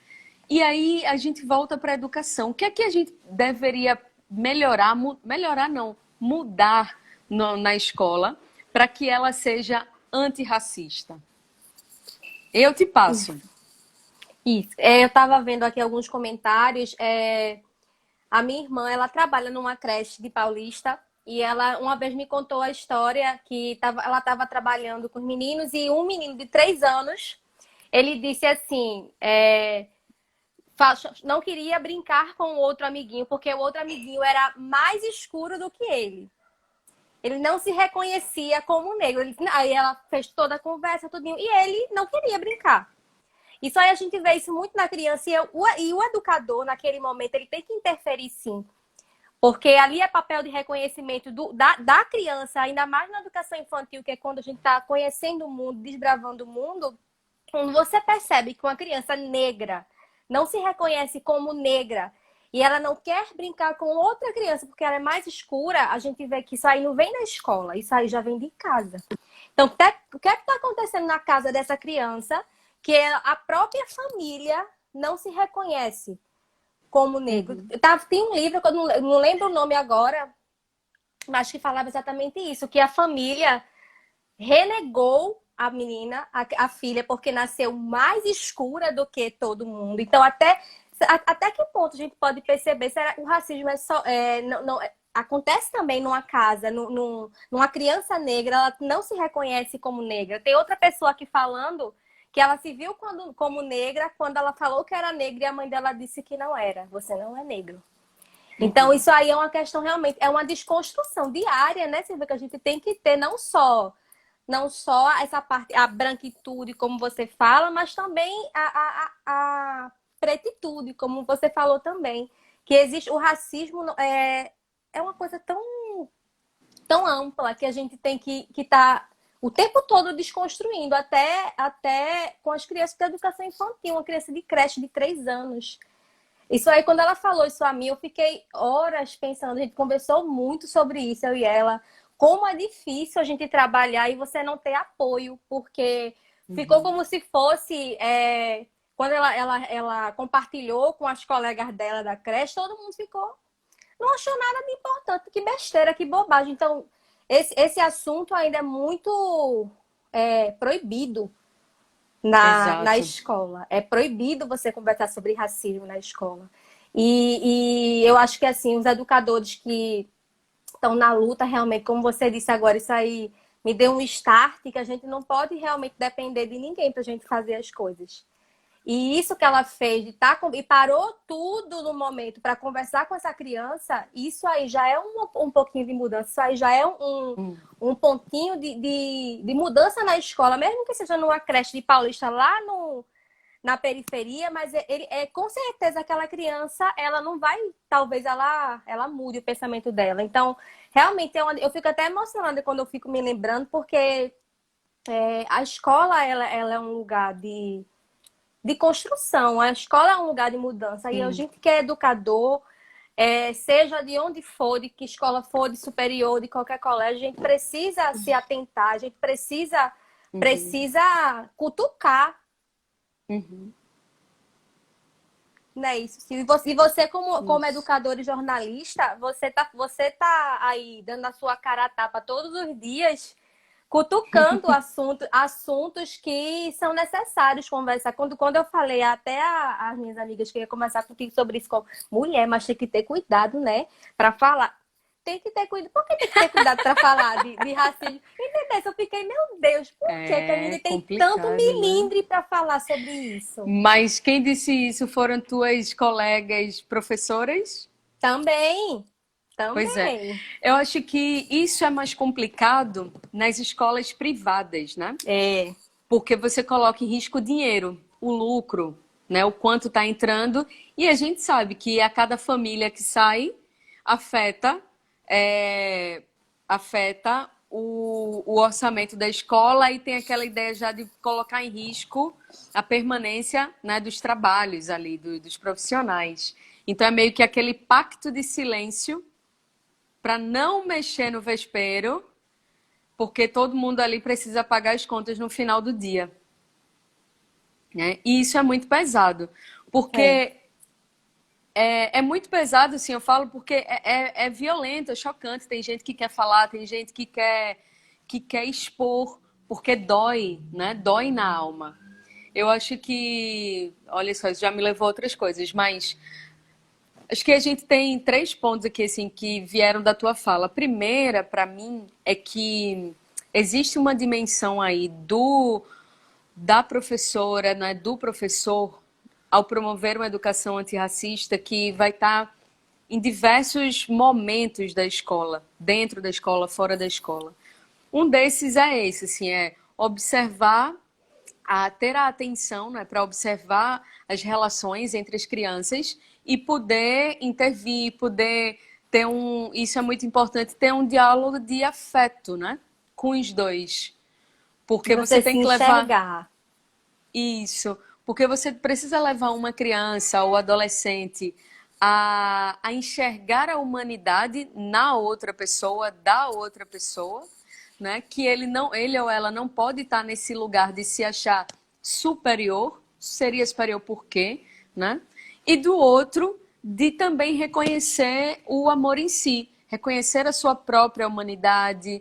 E aí a gente volta para a educação. O que é que a gente deveria melhorar, melhorar não, mudar na escola para que ela seja antirracista? Eu te passo. Isso. Eu estava vendo aqui alguns comentários. A minha irmã, ela trabalha numa creche de Paulista e ela uma vez me contou a história que ela estava trabalhando com os meninos e um menino de 3 anos, ele disse assim, não queria brincar com o outro amiguinho porque o outro amiguinho era mais escuro do que ele. Ele não se reconhecia como negro. Aí ela fez toda a conversa, tudinho, e ele não queria brincar. Isso aí a gente vê isso muito na criança e o educador, naquele momento, ele tem que interferir sim. Porque ali é papel de reconhecimento da criança, ainda mais na educação infantil, que é quando a gente está conhecendo o mundo, desbravando o mundo, quando você percebe que uma criança negra não se reconhece como negra e ela não quer brincar com outra criança porque ela é mais escura, a gente vê que isso aí não vem da escola, isso aí já vem de casa. Então, o que é que está acontecendo na casa dessa criança que a própria família não se reconhece como negro? Uhum. Tem um livro, que eu não lembro o nome agora, mas que falava exatamente isso, que a família renegou a menina, a filha, porque nasceu mais escura do que todo mundo. Então, até que ponto a gente pode perceber se o racismo é só. Acontece também numa casa, numa criança negra, ela não se reconhece como negra. Tem outra pessoa aqui falando que ela se viu como negra quando ela falou que era negra e a mãe dela disse que não era. Você não é negro. Então, isso aí é uma questão realmente, é uma desconstrução diária, né, Silvia, que a gente tem que ter não só essa parte, a branquitude, como você fala, mas também a pretitude, como você falou também. Que existe o racismo, é uma coisa tão ampla que a gente tem que estar o tempo todo desconstruindo, até com as crianças da educação infantil, uma criança de creche de 3 anos. Isso aí, quando ela falou isso a mim, eu fiquei horas pensando, a gente conversou muito sobre isso, eu e ela. Como é difícil a gente trabalhar e você não ter apoio, porque ficou como se fosse. Quando ela compartilhou com as colegas dela da creche, todo mundo ficou. Não achou nada de importante, que besteira, que bobagem. Então, esse assunto ainda é muito proibido na Exato. escola. É proibido você conversar sobre racismo na escola. E eu acho que, assim, os educadores que estão na luta, realmente, como você disse agora, isso aí me deu um start que a gente não pode realmente depender de ninguém para a gente fazer as coisas. E isso que ela fez, e parou tudo no momento para conversar com essa criança, isso aí já é um pouquinho de mudança, isso aí já é um pontinho de mudança na escola, mesmo que seja numa creche de Paulista lá na periferia, mas com certeza aquela criança, ela não vai, talvez ela mude o pensamento dela. Então, realmente, eu fico até emocionada quando eu fico me lembrando, porque a escola, ela é um lugar de construção. A escola é um lugar de mudança. E a Sim. gente que é educador, seja de onde for, de que escola for, de superior, de qualquer colégio, a gente precisa se atentar, a gente precisa cutucar, Uhum. né? Isso. E você como Isso. educador e jornalista, você tá aí dando a sua cara a tapa todos os dias cutucando assuntos que são necessários conversar. Quando eu falei até as minhas amigas que ia conversar contigo sobre isso, como mulher, mas tem que ter cuidado, né? Para falar. Tem que ter cuidado. Por que tem que ter cuidado para falar de racismo? Entendeu? Eu fiquei, meu Deus, por que a É gente tem tanto complicado, né? milindre para falar sobre isso? Mas quem disse isso foram tuas colegas professoras? Também, Pois é. também. Eu acho que isso é mais complicado nas escolas privadas, né? É. Porque você coloca em risco o dinheiro, o lucro, né? O quanto está entrando. E a gente sabe que a cada família que sai afeta, afeta o orçamento da escola e tem aquela ideia já de colocar em risco a permanência, né, dos trabalhos ali, dos profissionais. Então é meio que aquele pacto de silêncio para não mexer no vespeiro, porque todo mundo ali precisa pagar as contas no final do dia, né? E isso é muito pesado, É. porque é muito pesado, assim, eu falo, porque é violento, é chocante. Tem gente que quer falar, tem gente que quer expor, porque dói, né? Dói na alma. Eu acho que, olha só, isso já me levou a outras coisas, mas acho que a gente tem 3 pontos aqui, assim, que vieram da tua fala. A primeira, para mim, é que existe uma dimensão aí da professora, né, do professor, ao promover uma educação antirracista que vai estar em diversos momentos da escola, dentro da escola, fora da escola. Um desses é esse, assim, é observar a ter a atenção, né, para observar as relações entre as crianças e poder intervir, poder ter isso é muito importante, ter um diálogo de afeto, né, com os dois. De Porque você você tem se que levar enxergar. isso, porque você precisa levar uma criança ou adolescente a enxergar a humanidade na outra pessoa, da outra pessoa, né? Que ele ou ela não pode estar nesse lugar de se achar superior, seria superior por quê, né? E do outro, de também reconhecer o amor em si, reconhecer a sua própria humanidade.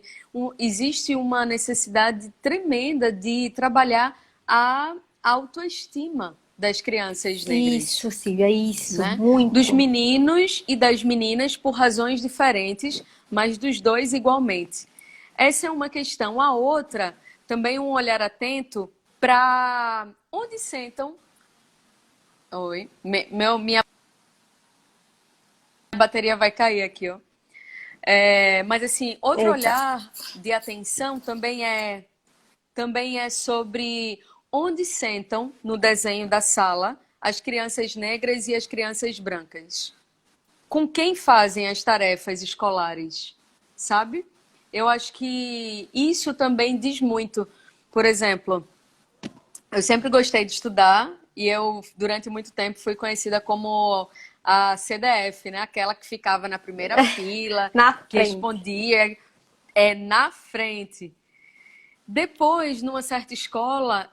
Existe uma necessidade tremenda de trabalhar a autoestima das crianças negras, Isso, Silvia, isso, né? Dos muito. meninos e das meninas por razões diferentes, mas dos dois igualmente. Essa é uma questão. A outra, também um olhar atento para onde sentam. Oi, minha bateria vai cair aqui, ó. Mas assim, outro Eita. olhar de atenção também é sobre onde sentam no desenho da sala as crianças negras e as crianças brancas. Com quem fazem as tarefas escolares, sabe? Eu acho que isso também diz muito. Por exemplo, eu sempre gostei de estudar e eu, durante muito tempo, fui conhecida como a CDF, né? Aquela que ficava na primeira fila, Na que frente. respondia na frente. Depois, numa certa escola,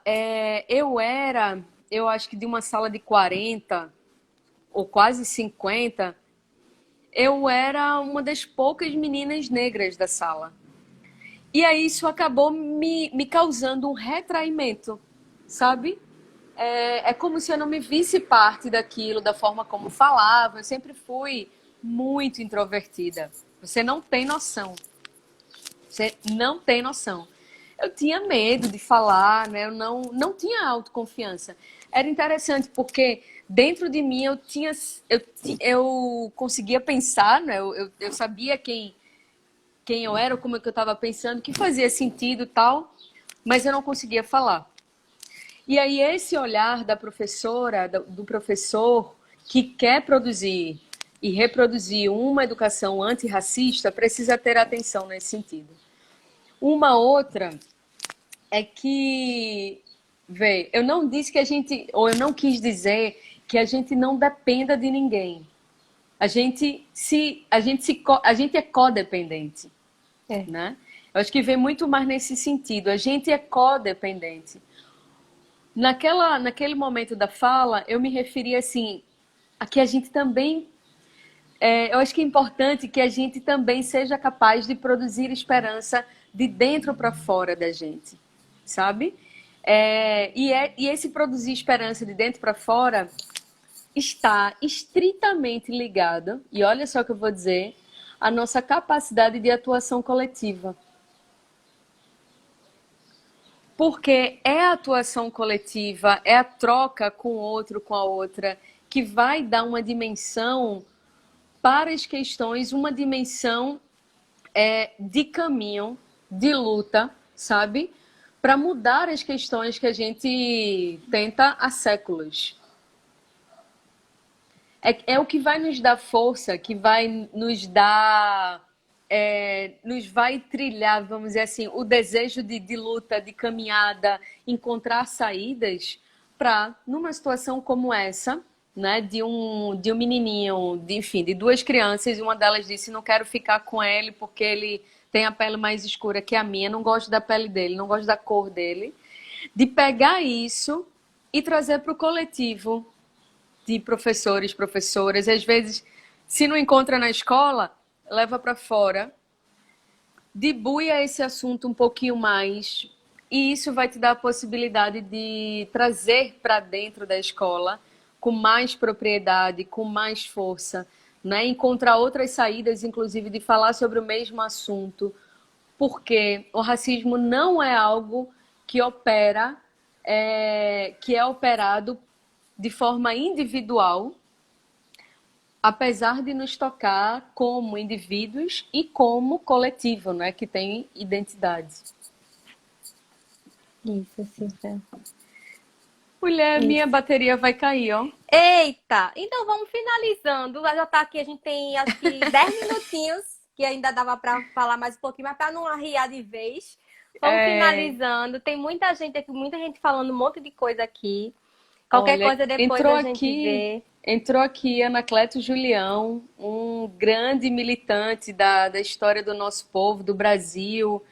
eu acho que de uma sala de 40 ou quase 50, eu era uma das poucas meninas negras da sala. E aí isso acabou me causando um retraimento, sabe? É como se eu não me visse parte daquilo, da forma como falava. Eu sempre fui muito introvertida. Você não tem noção. Você não tem noção. Eu tinha medo de falar, né? Eu não tinha autoconfiança. Era interessante porque dentro de mim eu conseguia pensar, né? Eu sabia quem eu era, como é que eu estava pensando, que fazia sentido e tal, mas eu não conseguia falar. E aí esse olhar da professora, do professor que quer produzir e reproduzir uma educação antirracista precisa ter atenção nesse sentido. Uma outra é que, vê, eu não disse que a gente, ou eu não quis dizer que a gente não dependa de ninguém. A gente é codependente, É. né? Eu acho que vem muito mais nesse sentido. A gente é codependente. Naquele momento da fala, eu me referi assim, a que a gente também, eu acho que é importante que a gente também seja capaz de produzir esperança de dentro para fora da gente, sabe? E esse produzir esperança de dentro para fora está estritamente ligado, e olha só o que eu vou dizer, à nossa capacidade de atuação coletiva. Porque é a atuação coletiva, é a troca com o outro, com a outra, que vai dar uma dimensão para as questões, uma dimensão de caminho, de luta, sabe? Para mudar as questões que a gente tenta há séculos. É o que vai nos dar força, que vai nos dar. Nos vai trilhar, vamos dizer assim, o desejo de luta, de caminhada, encontrar saídas para, numa situação como essa, né, de um menininho, enfim, de duas crianças, e uma delas disse: não quero ficar com ele porque ele tem a pele mais escura que a minha, não gosto da pele dele, não gosto da cor dele. De pegar isso e trazer para o coletivo de professores, professoras, e às vezes, se não encontra na escola, leva para fora, debuia esse assunto um pouquinho mais, e isso vai te dar a possibilidade de trazer para dentro da escola com mais propriedade, com mais força, né? Encontrar outras saídas, inclusive, de falar sobre o mesmo assunto, porque o racismo não é algo que que é operado de forma individual, apesar de nos tocar como indivíduos e como coletivo, né, que tem identidade. Isso, Cíntia. Mulher, minha Isso. bateria vai cair, ó. Eita! Então vamos finalizando. Já tá aqui, a gente tem acho que 10 minutinhos, que ainda dava para falar mais um pouquinho, mas para não arriar de vez. Vamos É, finalizando. Tem muita gente aqui, muita gente falando um monte de coisa aqui. Qualquer olha, coisa depois a gente vê. entrou aqui Anacleto Julião, um grande militante da história do nosso povo, do Brasil,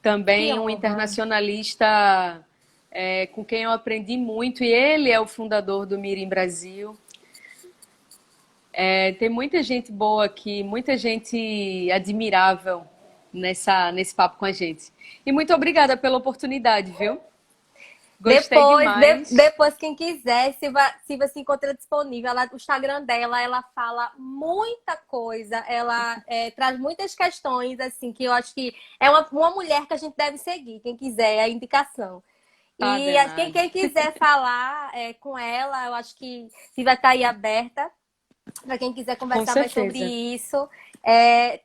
Que também um honra. internacionalista com quem eu aprendi muito, e ele é o fundador do Mirim Brasil. Tem muita gente boa aqui, muita gente admirável nesse papo com a gente. E muito obrigada pela oportunidade, viu? Gostei demais. Depois, quem quiser, Silva se encontra disponível. O Instagram dela, ela fala muita coisa, ela traz muitas questões, assim, que eu acho que é uma mulher que a gente deve seguir, quem quiser, é a indicação. Tá E danado. quem quiser falar com ela, eu acho que Silva está aí aberta para quem quiser Com conversar mais sobre certeza. isso. É,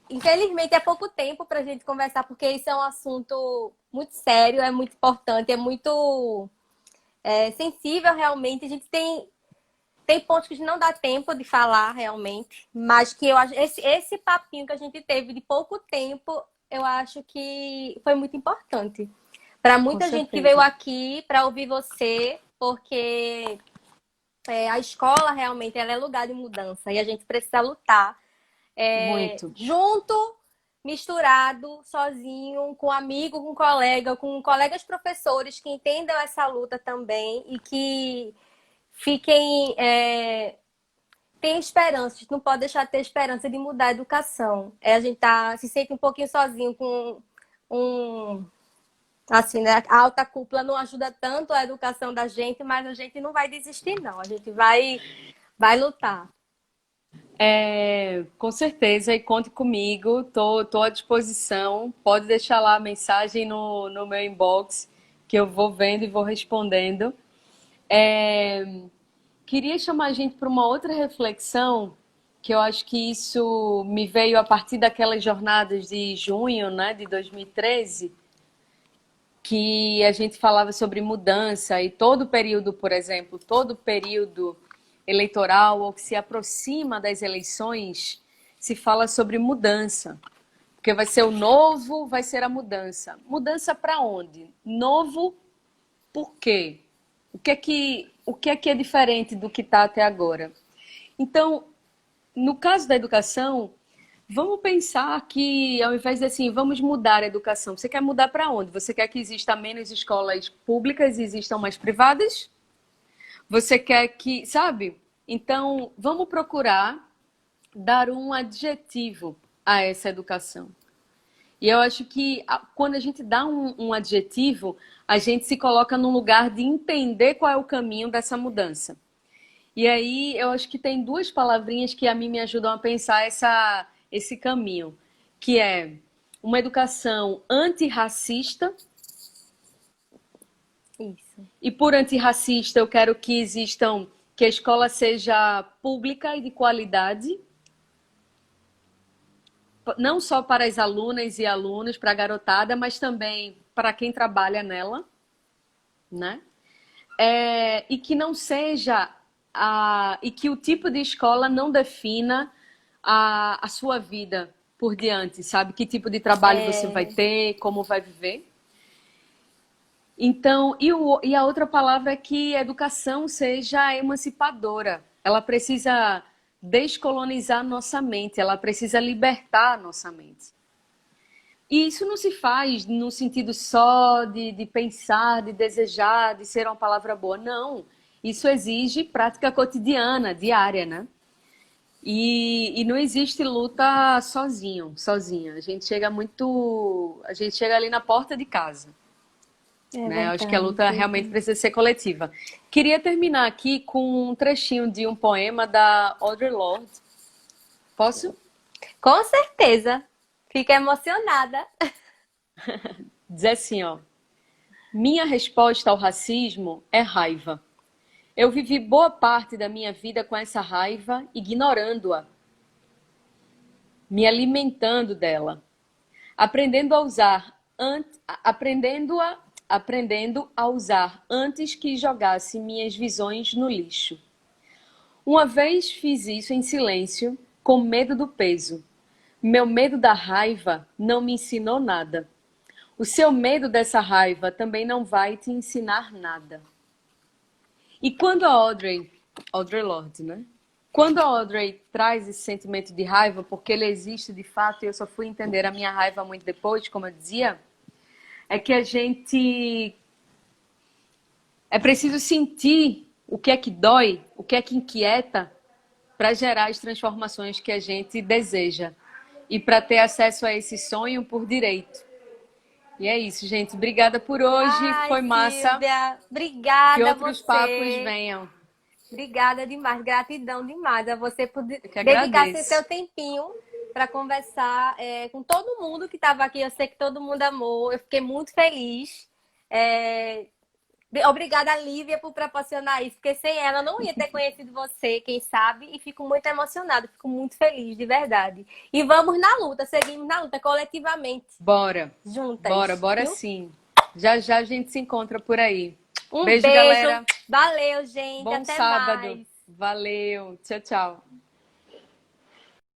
Infelizmente é pouco tempo para a gente conversar, porque isso é um assunto muito sério, é muito importante, é muito sensível realmente. A gente tem pontos que não dá tempo de falar realmente, mas que eu acho esse papinho que a gente teve de pouco tempo, eu acho que foi muito importante para Com muita gente que veio certeza. aqui para ouvir você, porque a escola realmente ela é lugar de mudança e a gente precisa lutar Muito. junto, misturado, sozinho, com amigo, com colegas professores que entendam essa luta também e que fiquem. Tem esperança, a gente não pode deixar de ter esperança de mudar a educação. A gente se sente um pouquinho sozinho com um. Assim, né? A alta cúpula não ajuda tanto a educação da gente, mas a gente não vai desistir, não. A gente vai lutar. Com certeza, e conte comigo, tô à disposição. Pode deixar lá a mensagem no meu inbox, que eu vou vendo e vou respondendo. É, Queria chamar a gente para uma outra reflexão, que eu acho que isso me veio a partir daquelas jornadas de junho, né, de 2013, que a gente falava sobre mudança e todo período, por exemplo, todo período eleitoral ou que se aproxima das eleições, se fala sobre mudança. Porque vai ser o novo, vai ser a mudança. Mudança para onde? Novo por quê? O que é diferente do que está até agora? Então, no caso da educação, vamos pensar que, ao invés de assim, vamos mudar a educação, você quer mudar para onde? Você quer que exista menos escolas públicas e existam mais privadas? Você quer que, sabe? Então, vamos procurar dar um adjetivo a essa educação. E eu acho que quando a gente dá um adjetivo, a gente se coloca num lugar de entender qual é o caminho dessa mudança. E aí eu acho que tem duas palavrinhas que a mim me ajudam a pensar esse caminho, que é uma educação antirracista, Isso. e por antirracista eu quero que existam, que a escola seja pública e de qualidade, não só para as alunas e alunos, para a garotada, mas também para quem trabalha nela, né? E que não seja e que o tipo de escola não defina a sua vida por diante, sabe? Que tipo de trabalho você vai É, ter, como vai viver. Então, e a outra palavra é que a educação seja emancipadora. Ela precisa descolonizar nossa mente, ela precisa libertar nossa mente. E isso não se faz no sentido só de pensar, de desejar, de ser uma palavra boa. Não. Isso exige prática cotidiana, diária, né? E não existe luta sozinha. A gente chega ali na porta de casa, é né? Eu acho que a verdade, luta realmente Cíntia. precisa ser coletiva. Queria terminar aqui com um trechinho de um poema da Audre Lorde. Posso? Com certeza. Fica emocionada. Dizer assim, ó. Minha resposta ao racismo é raiva. Eu vivi boa parte da minha vida com essa raiva, ignorando-a, me alimentando dela, aprendendo a aprendendo a usar antes que jogasse minhas visões no lixo. Uma vez fiz isso em silêncio, com medo do peso. Meu medo da raiva não me ensinou nada. O seu medo dessa raiva também não vai te ensinar nada. E quando a Audre Lorde, né? Quando a Audre traz esse sentimento de raiva, porque ele existe de fato, e eu só fui entender a minha raiva muito depois, como eu dizia, é que a gente é preciso sentir o que é que dói, o que é que inquieta, para gerar as transformações que a gente deseja e para ter acesso a esse sonho por direito. E é isso, gente. Obrigada por hoje. Ai, Foi massa. Silvia, Que obrigada a outros papos você. venham. Obrigada demais, gratidão demais a você por Eu que dedicar esse seu agradeço. tempinho para conversar com todo mundo que estava aqui. Eu sei que todo mundo amou, eu fiquei muito feliz. É, Obrigada, Lívia, por proporcionar isso, porque sem ela eu não ia ter conhecido você, quem sabe, e fico muito emocionada, fico muito feliz, de verdade. E vamos na luta, seguimos na luta coletivamente, Bora. juntas, Bora viu? sim. Já já a gente se encontra por aí. Um Beijo, beijo, galera. valeu, gente, Bom até sábado. mais. Valeu. Tchau, tchau.